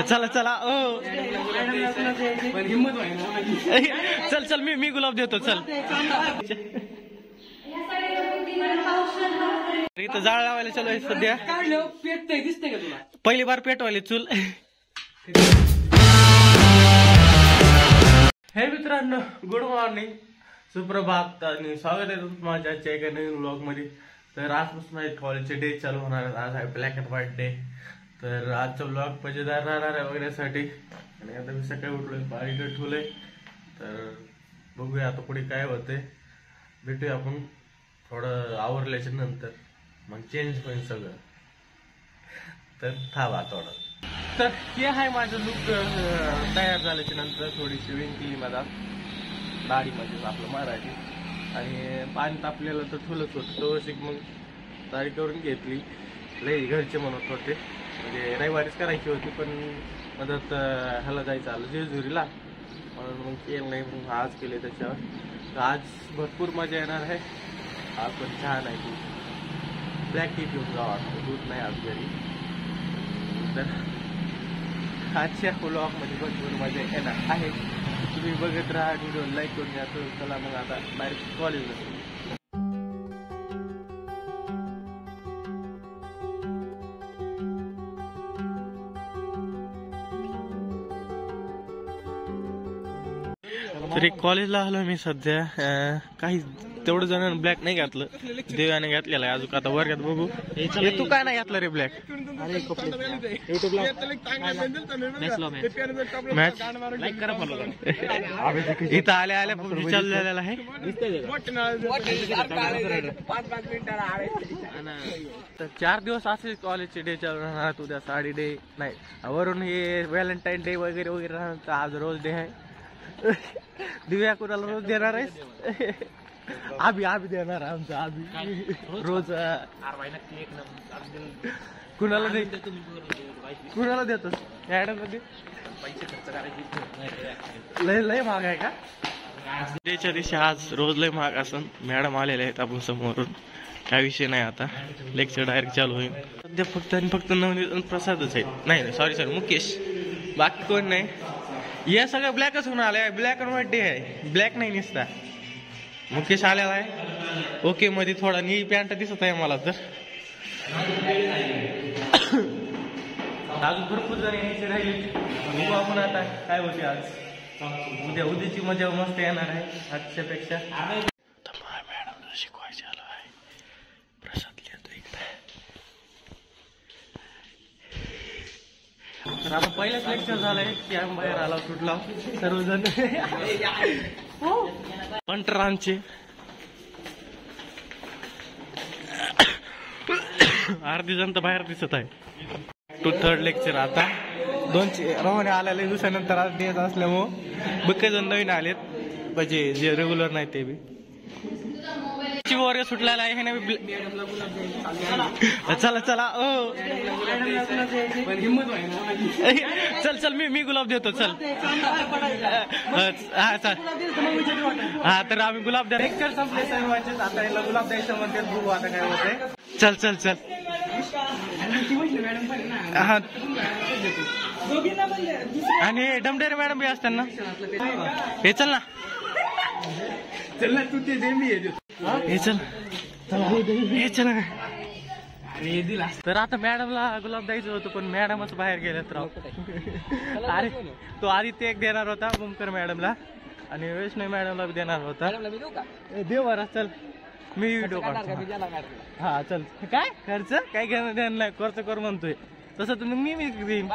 चला चला ओ चल चल मी गुलाब देतो चल. इथं जाळ लावायला चालू आहे सध्या. दिसते का तुला? पहिली बार पेटवायला चूल. हे मित्रांनो, गुड मॉर्निंग, सुप्रभात आणि स्वागत आहे तुमचं माझ्या आजच्या एका नवीन ब्लॉग मध्ये. तर आजपासून आहे कॉलेजचे डे चालू होणार आहेत. आज आहे ब्लॅक अँड व्हाईट डे. तर आजचा ब्लॉग मजेदार राहणार आहे बघण्यासाठी. आणि आता मी सकाळी उठलोय, पाणी ठेवलंय. तर बघूया आता पुढे काय होते. भेटूया आपण थोडं आवरल्याच्या नंतर, मग चेंज होईल सगळं. तर थांबा थोडं. तर हे आहे माझं लुक तयार झाल्याच्या नंतर. थोडी शेविंग केली माझा दाढीमध्ये आपलं मराठी. आणि पाणी तापलेलं तर ठुलच होतं, तो मग दाढी करून घेतली. लई घरचे म्हणत होते, म्हणजे रविवारीच करायची होती, पण मदत ह्याला जायचं आलं जेजुरीला, म्हणून मग केलं नाही. मग आज केले त्याच्यावर. तर आज भरपूर मजा येणार आहे. आज पण छान आहे. दूध ब्लॅक टी पिऊन जावं वाटतं, दूध नाही आज घरी. तर आजच्या ब्लॉगमध्ये भरपूर मजा येणार आहे. तुम्ही बघत राहा, व्हिडिओ लाईक करून द्या. तर चला मग आता डायरेक्ट कॉलेजला. तरी कॉलेजला आलो मी सध्या. काही तेवढं जण ब्लॅक नाही घातलं, देवाने घातलेला आहे. अजून आता वर्गात बघू. तू काय नाही घातलं रे ब्लॅक? इथं आल्या आल्या पबजी चालू झालेला आहे. तर 4 दिवस असे कॉलेजचे डे चालू राहणार. उद्या साडी डे नाही, वरून हे व्हॅलेंटाईन डे वगैरे वगैरे राहणार. आज रोज डे आहे. दिव्या कुणाला रोज देणार आहेस? आभी देणार आमचा आभी रोज. कुणाला कुणाला देतोस? मॅडम मध्ये पैसे खर्च करायचे. लय महाग आहे का? डेच्या दिवशी आज रोज लय महाग असन. मॅडम आलेले आहेत आपण समोरून. काय विषय नाही, आता लेक्चर डायरेक्ट चालू होईल. सध्या फक्त आणि फक्त नवनीत प्रसादच आहेत. नाही सॉरी मुकेश, बाकी कोण नाही. हे सगळं ब्लॅकच होऊन आलंय. ब्लॅक अँड व्हाईट डे आहे, ब्लॅक नाही निसता. मुकेश आलेला आहे. ओके मध्ये थोडा नी पॅन्ट दिसत आहे मला. तर अजून भरपूर जण यायचे राहिले. बघू आपण आता काय होते आज. उद्याची मजा मस्त येणार आहे आजच्या पेक्षा. मॅडम शिकवायचे आलो आहे. प्रसाद लिहितो इकडे. तर आता पहिलाच लेक्चर झालंय की आम्ही बाहेर आला सुटला सर्वजण. पंटरांचे अर्धी जण तर बाहेर दिसत आहे. Two third lecture. आता 2 रवाने आलेले दिवसानंतर आज डेज असल्यामुळं बक्के जण नवीन आलेत, म्हणजे जे रेग्युलर नाही ते बी. वर्ग सुटलेला आहे ना. चला चला ओ चल चल मी गुलाब देतो चल. हा चल. हा तर आम्ही गुलाब द्या. लेक्चर संपले सर्वांचे. आता याला गुलाब द्यायचं म्हणते. बघू आता काय होतंय. चल चल चल. हा आणि डमडेरे मॅडम बी असतात ना. हे चल ना. चल ना तू. ते मी हे चल. हे चल. तर आता मॅडमला गुलाब द्यायचं होतं, पण मॅडमच बाहेर गेलेत राव. अरे तो आदित्य एक देणार होता बुमकर मॅडमला, आणि वैष्णवी मॅडमला बी देणार होता. देव बरं. चल मी व्हिडिओ काढतो. हा चल. काय खर्च काय घेणं नाही, खर्च कर म्हणतोय तसं तुम्ही मी देईन.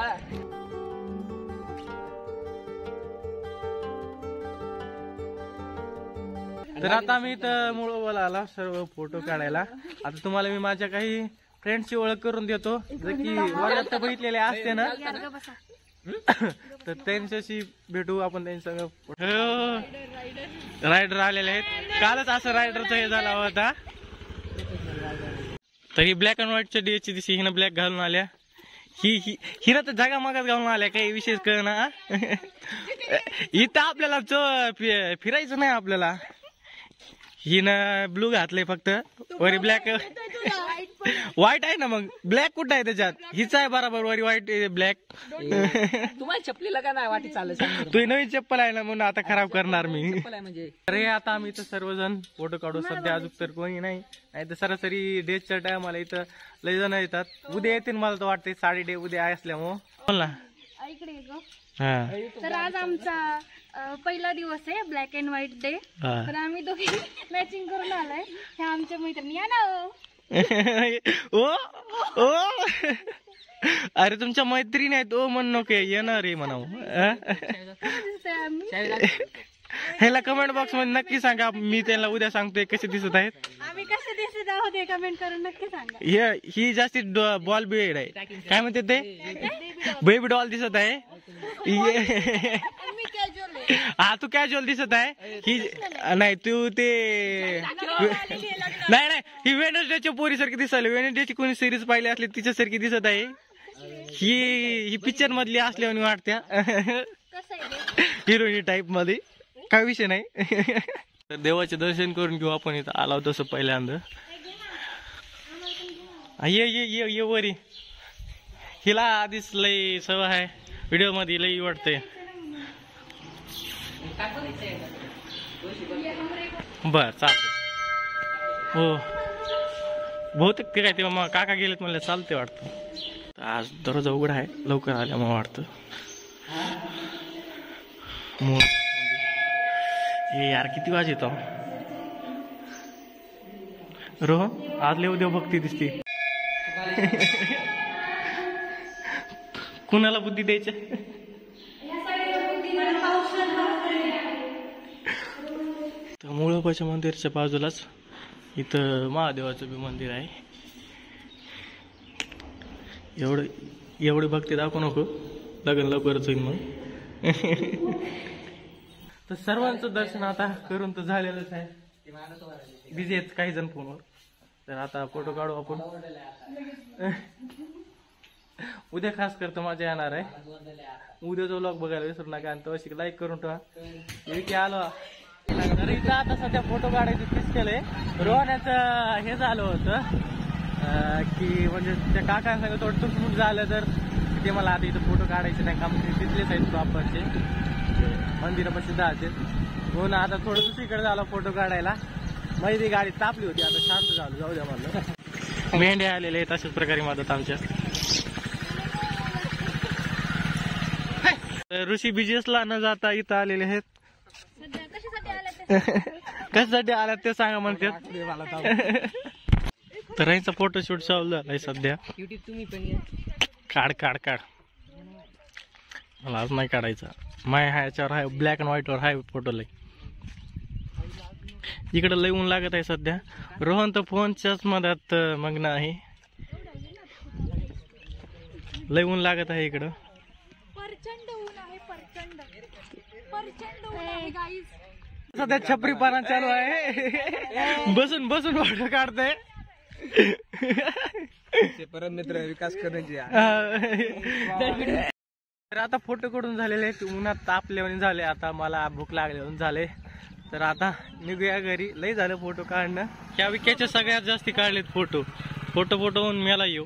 तर आता मी इथं मुळोबाला आला सर्व फोटो काढायला. आता तुम्हाला मी माझ्या काही फ्रेंड्सची ओळख करून देतो, जे की वर्गात बघितलेले असते ना. तर त्यांच्याशी भेटू आपण. त्यांच्या रायडर आलेले आहेत. कालच असं रायडरचा हे झाला होता. तरी ब्लॅक अँड व्हाईटच्या डेची दिवशी हिनं ब्लॅक घालून आल्या. हिनं तर जागा मागात घालून आल्या. काही विशेष कळना. इथं आपल्याला फिरायचं नाही. आपल्याला हिनं ब्लू घातलंय फक्त, वरी ब्लॅक. व्हाईट आहे ना मग ब्लॅक कुठं आहे त्याच्यात हिच आहे बराबर वारी व्हाईट ब्लॅक तुम्हाला चपलीला का नाही वाटी चाललं सांग तू नवीन चप्पल आहे ना म्हणून आता खराब करणार मी चप्पल आहे म्हणजे अरे आता आम्ही इथं सर्वजण फोटो काढू सध्या अजून तर कोणी नाही तर सरासरी डेटच्या टायमाला इथं लय जण येतात उद्या येतील मला तर वाटतंय 6 डे उद्या असल्यामुळं बोल ना इकडे गो हा तर आज आमचा पहिला दिवस आहे ब्लॅक अँड व्हाईट डे तर आम्ही दोघी मॅचिंग करून आलोय ह्या आमच्या मैत्रिणी या ना ओ ओ अरे तुमच्या मैत्रीण आहेत ओ म्हण नको येणार रे म्हणाव दिसतोय आम्ही ह्याला कमेंट बॉक्स मध्ये नक्की सांगा मी त्यांना उद्या सांगतोय कसे दिसत आहेत आम्ही कसे दिसत आहोत हे कमेंट करून नक्की सांगा ही जास्ती बॉल बेड आहे काय म्हणते ते बेबी डॉल दिसत आहे हा तू कॅज्युअल दिसत आहे ही नाही तू ते नाही ही वेनसडेच्या पोरी सारखी दिसायला वेनसडेची कोणी सिरीज पाहिली असली तिच्यासारखी दिसत आहे ही पिक्चर मधली असल्याने वाटत्या हिरोईन टाइप मध्ये काय विषय नाही तर देवाचे दर्शन करून घेऊ आपण इथं आलो तसं पहिल्यांदा ये वरी हिला आधीच लई सवय आहे व्हिडिओ मध्ये लई वाटतंय बर चालतंय हो बहुतेक ते काय ते मग काका गेलेत म्हणलं चालते वाटतं आज दरवाजा उघडा आहे लवकर आल्या मग वाटतं हे यार किती वाज येतो रोहन आज लय उद्या भक्ती दिसते कुणाला बुद्धी द्यायची तर मुळोबाच्या मंदिरच्या बाजूलाच इथं महादेवाचं बी मंदिर आहे एवढी भक्ती दाखवू नको लग्न लवकरच होईल मग तर सर्वांचं दर्शन आता करून तर झालेलंच आहे बिझी आहेत काही जण फोनवर तर आता फोटो काढू आपण उद्या खास करतो मजा येणार आहे उद्याचा व्लॉग बघायला विसरू नका आणि तो अशी लाईक करून ठेवा इथे आलो तर इथं आता सध्या फोटो काढायचं फिक्स केलंय रोहण्याचं हे झालं होतं की म्हणजे त्या काकांसंग थोडं तुटमुट झालं तर ते मला आता इथं फोटो काढायचे नाही काम तिथलेच आहेत प्रॉपरचे मंदिरापाशी जायचे म्हणून आता थोडं दुसरीकडे झालं फोटो काढायला ती गाडी तापली होती आता शांत झालो जाऊ द्या म्हणलं मेंढ्या आलेले आहेत अशाच प्रकारे मदत आमच्या ऋषी बिजेसला न जाता इथं आलेले आहेत कशासाठी आल्यात ते सांगा म्हणतात तर यांचा फोटोशूट चालू झालाय सध्या तुम्ही पण काढ मला आज नाही काढायचा माय ह्याच्यावर आहे ब्लॅक अँड व्हाईट वर हाय फोटो लय इकडे लय ऊन लागत आहे सध्या रोहन तर फोनच्याच मधात मग्न आहे लय ऊन लागत आहे इकडं प्रचंड ऊन आहे प्रचंड ऊन आहे गाईज सध्या छपरीपणा चालू आहे बसून फोटो काढते परम मित्र विकास करण्याची तर आता फोटो कडून झालेले उन्हात तापले झाले आता मला भूक लागले झाले तर आता निघूया घरी लय झालं फोटो काढणं ह्या विकेच्या सगळ्यात जास्ती काढलेत फोटो होऊन मला येऊ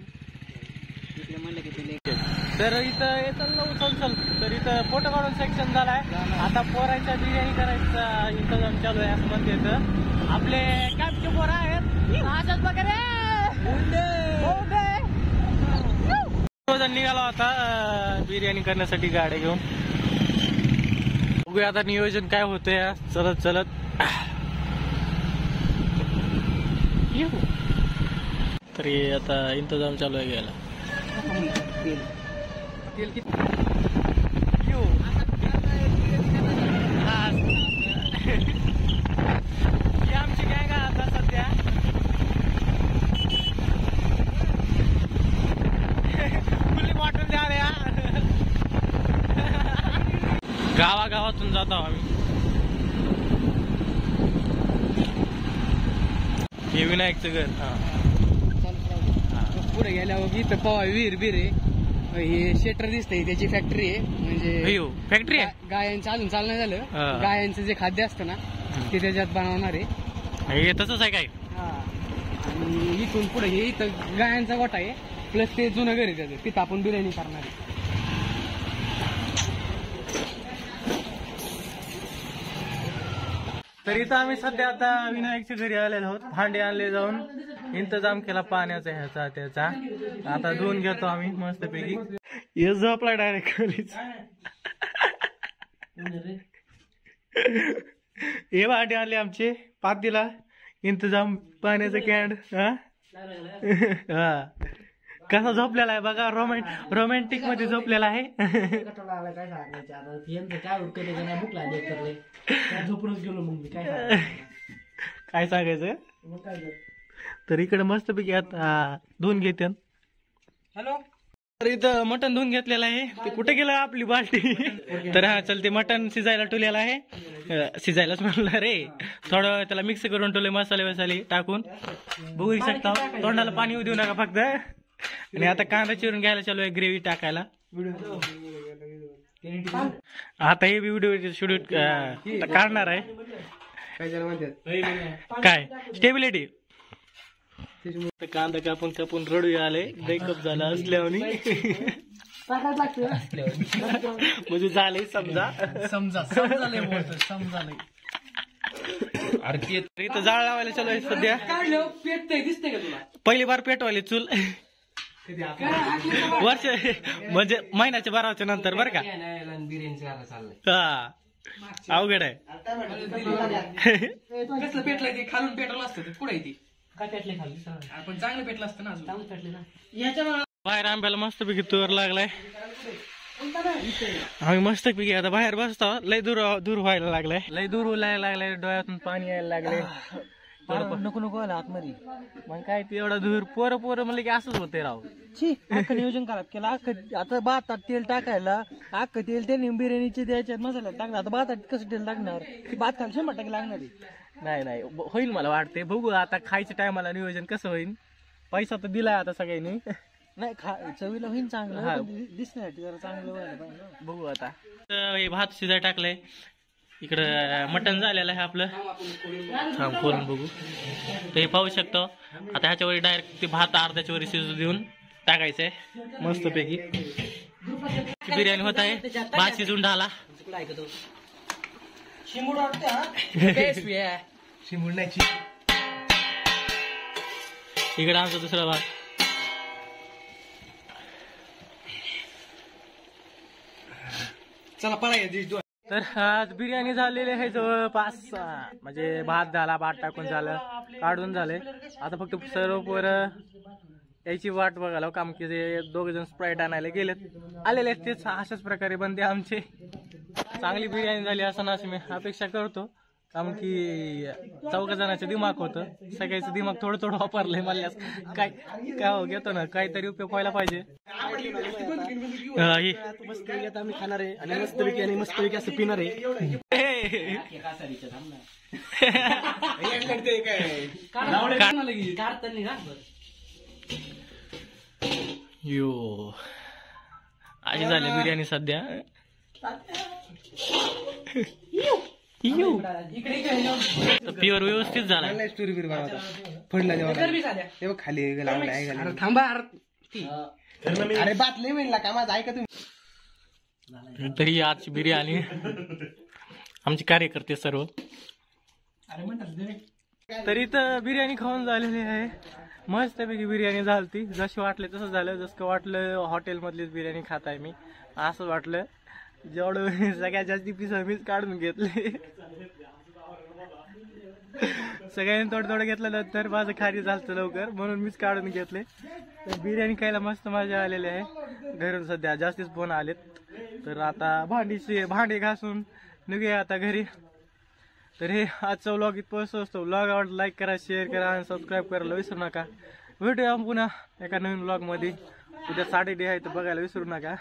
तर इथं येतं चल तर इथं फोटो काढून सेक्शन झालाय आता पोरांच्या बिर्याणी करायचा इंतजाम चालू आहे असं म्हणते तर आपले कॅम्पचे पोर आहेत वगैरे निघाला होता बिर्याणी करण्यासाठी गाड्या घेऊन बघूया आता नियोजन काय होतंय चलत तरी आता इंतजाम चालू आहे घ्यायला आमची गँग आता सध्या फुल्ली बॉटल द्या गावागावातून जातो आम्ही हे विनायकचं घर पुढे गेल्यावर इथं पवा विहीर बिर आहे हे शेटर दिसतंय त्याची फॅक्टरी आहे म्हणजे फॅक्टरी आहे गायांचं अजून चालणं झालं गायांचं जे खाद्य असतं ना ते त्याच्यात बनवणार आहे हे तसंच आहे काय आणि इथून पुढे हे इथं गायांचा गोठा आहे प्लस ते जुनं घर आहे त्याचं, तिथं आपण बिर्याणी करणार आहे. तर इथं आम्ही सध्या आता विनायकच्या घरी आलेलो आहोत. भांडे आणले जाऊन, इंतजाम केला पाण्याचा ह्याचा त्याचा. आता धुवून घेतो आम्ही मस्तपैकी. हे झोपला डायरेक्ट खालीच. हे भांडे आणले आमचे पातेला, इंतजाम पाण्याचा कॅन्ड. हा कसा झोपलेला आहे बघा, रोमॅन्टिक मध्ये झोपलेला आहे. काय सांगायचं. तर इकडे मस्त पैकी आता धुवून घेते. हॅलो. तर इथं मटण धुवून घेतलेलं आहे. ते कुठे गेलं आपली बाल्टी. तर हा चल ते मटण शिजायला ठेवलेलं आहे. शिजायलाच म्हणलं रे, थोडं त्याला मिक्स करून ठेवले मसाले वसाले टाकून. बघू शकता तोंडाला पाणी येऊ देऊ नका फक्त. आणि आता कांदा चिरून घ्यायला चालू आहे ग्रेव्ही टाकायला. आता हे व्हिडिओ शूट काढणार आहे. काय स्टेबिलिटी. कांदा कापून कापून रडू आले, ब्रेकअप झाला असल्याने म्हणजे झाले समजा. अरे इथं जाळ लावायला चालू आहे सध्या. पहिली बार पेटवायला चूल वर्ष म्हणजे महिन्याच्या 12 नंतर बरं का. हा अवघड आहे. कसलं पेटलं ते खालून पेटवलं असतं ते पुढे ती काय पेटले खाली आपण चांगलं पेटलं असतं ना, चांगलं पेटले ना. बाहेर आंब्याला मस्त पैकी तोर लागलाय. आम्ही मस्त पैकी आता बाहेर बसतो. लय दूर व्हायला लागलाय, लय दूर व्हायला लागलाय, डोळ्यातून पाणी यायला लागले. नको नको आला आतमध्ये. मग काय ते एवढा दूर पोरं म्हणलं की असंच होते राव. अख्खं नियोजन खराब केलं. अख्खं आता भातात तेल टाकायला अख्खं तेल त्यांनी बिर्याणीचे द्यायच्यात मसाल्यात टाकणार. आता भातात कसं तेल टाकणार, भात खाली 100% लागणार आहे. नाही होईल मला वाटते. बघू आता खायच्या टायमाला नियोजन कसं होईल. पैसा तर दिलाय आता सगळ्यांनी. नाही चवीला होईल चांगलं, दिसण्यासाठी जरा चांगलं व्हायला पाहिजे. बघू आता. हे भात शिजाय टाकलंय. इकडं मटण झालेलं आहे आपलं. खोलून बघू तर हे पाहू शकतो. आता ह्याच्यावर डायरेक्ट ते भात अर्ध्याच्या वर शिजू देऊन टाकायचंय मस्त पैकी. बिर्याणी होत आहे. भात शिजून झाला. इकडे आमचा दुसरा भात. चला पळा. तर आज बिर्याणी झालेली आहे जवळपास. म्हणजे भात झाला, भात टाकून झालं, काढून झाले. आता फक्त सर्व पोरं याची वाट बघायला. काम की जे 2 जण स्प्राईट आणायला गेलेत, आलेले तेच अशाच प्रकारे बनते आमचे. चांगली बिर्याणी झाली असं ना मी अपेक्षा करतो. कारण की 4 जणांचं दिमाग होतं, सगळ्याचं दिमाग थोडं वापरलंय. मला काय घेतो ना, काहीतरी उपयोग व्हायला पाहिजे. आम्ही खाणार आहे आणि मस्तपैकी आणि मस्तपैकी असं पिणार आहे. यो अशी झाली बिर्याणी सध्या. प्युअर व्यवस्थित झाला. खाली थांबा. अरे बात लई म्हणला का माझं, ऐका तुम्ही. तरी आजची बिर्याणी आमचे कार्यकर्ते सर्व. तरी तर बिर्याणी खाऊन झालेली आहे. मस्तपैकी बिर्याणी झालती. जशी वाटले तसं झालं. जसं वाटलं हॉटेल मधलीच बिर्याणी खात आहे मी असं वाटलं. जेवढं सगळ्यात जास्ती पीस मीच काढून घेतले. सगळ्यांनी थोडं घेतलं नंतर माझं खाली झालं लवकर म्हणून मीच काढून घेतले. तर बिर्याणी खायला मस्त मजा आलेली आहे. घरून सध्या जास्तीच फोन आलेत. तर आता भांडी घासून निघूया आता घरी. तर हे आजचा व्लॉग इथं असतो. व्लॉग आवडला लाईक करा, शेअर करा आणि सबस्क्राईब करायला विसरू नका. भेटूया पुन्हा एका नवीन व्लॉग मध्ये. उद्या सॅटर्डे आहे तर बघायला विसरू नका.